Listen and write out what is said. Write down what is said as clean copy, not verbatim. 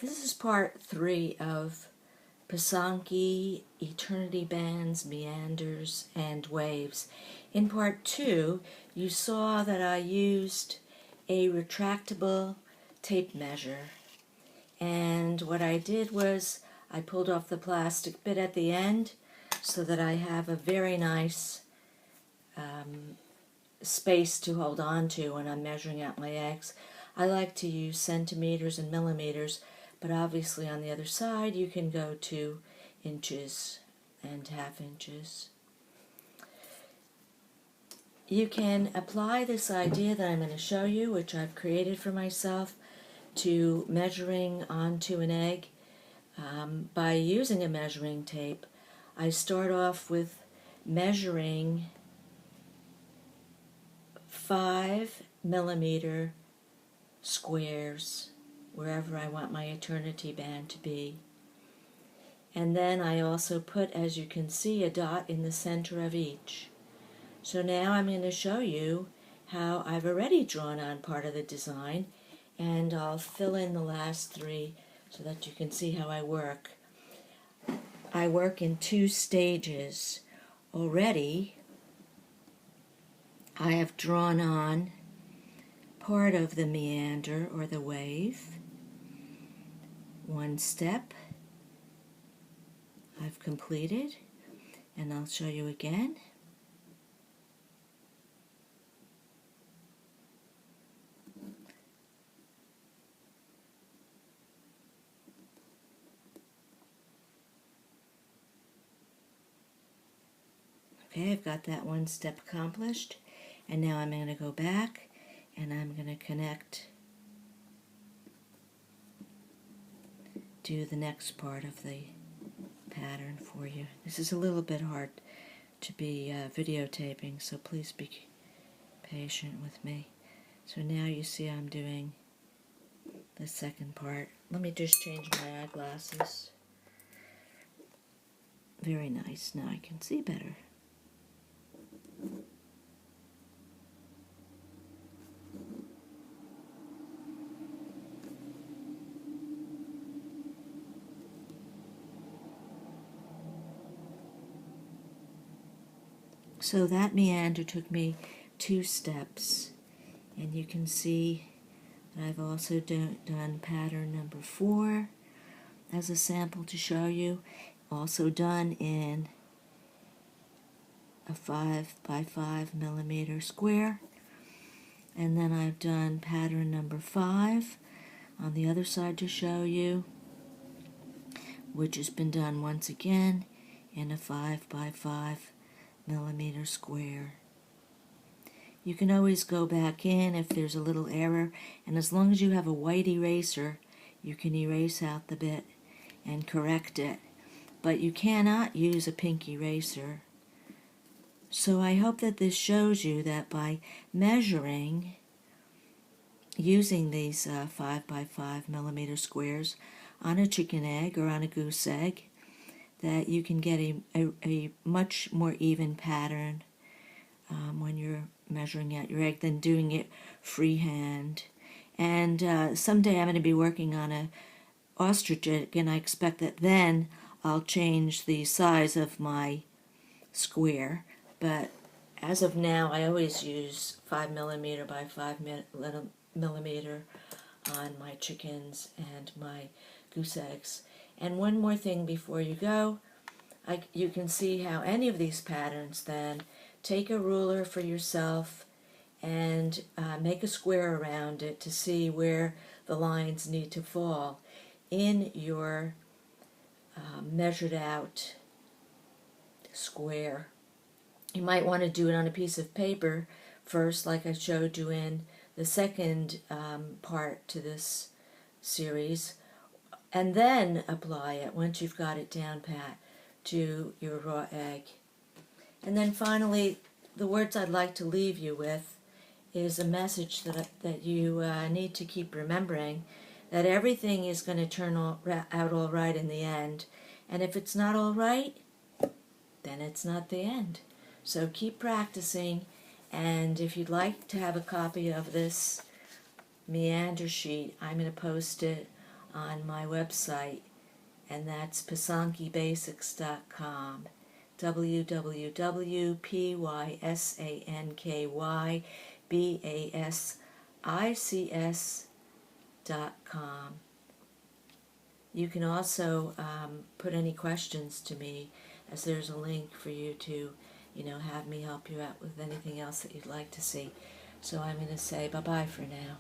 This is part 3 of Pysanky, eternity bands, meanders, and waves. In part 2, you saw that I used a retractable tape measure. And what I did was I pulled off the plastic bit at the end so that I have a very nice space to hold on to when I'm measuring out my eggs. I like to use centimeters and millimeters, but obviously on the other side you can go to inches and half inches. You can apply this idea that I'm going to show you, which I've created for myself, to measuring onto an egg by using a measuring tape. I start off with measuring 5mm squares wherever I want my eternity band to be. And then I also put, as you can see, a dot in the center of each. So now I'm going to show you how I've already drawn on part of the design, and I'll fill in the last 3 so that you can see how I work. I work in 2 stages. Already I have drawn on part of the meander or the wave. 1 step I've completed, and I'll show you again. Okay, I've got that 1 step accomplished, and now I'm going to go back and I'm going to do the next part of the pattern for you. This is a little bit hard to be videotaping, so please be patient with me. So now you see I'm doing the second part. Let me just change my eyeglasses. Very nice. Now I can see better. So that meander took me 2 steps, and you can see that I've also done pattern number 4 as a sample to show you, also done in a 5x5mm square, and then I've done pattern number 5 on the other side to show you, which has been done once again in a 5x5mm square. You can always go back in if there's a little error, and as long as you have a white eraser, you can erase out the bit and correct it. But you cannot use a pink eraser. So I hope that this shows you that by measuring, using these 5x5mm squares on a chicken egg or on a goose egg, that you can get a much more even pattern when you're measuring out your egg than doing it freehand. And someday I'm going to be working on a ostrich egg, and I expect that then I'll change the size of my square. But as of now, I always use 5mm by 5mm on my chickens and my goose eggs. And one more thing before you go, you can see how any of these patterns then, take a ruler for yourself and make a square around it to see where the lines need to fall in your measured out square. You might want to do it on a piece of paper first, like I showed you in the second part to this series, and then apply it once you've got it down pat to your raw egg. And then finally, the words I'd like to leave you with is a message that you need to keep remembering, that everything is going to turn out all right in the end. And if it's not all right, then it's not the end. So keep practicing, and if you'd like to have a copy of this meander sheet, I'm going to post it on my website, and that's pysankybasics.com. www.pysankybasics.com. You can also put any questions to me, as there's a link for you to, have me help you out with anything else that you'd like to see. So I'm going to say bye-bye for now.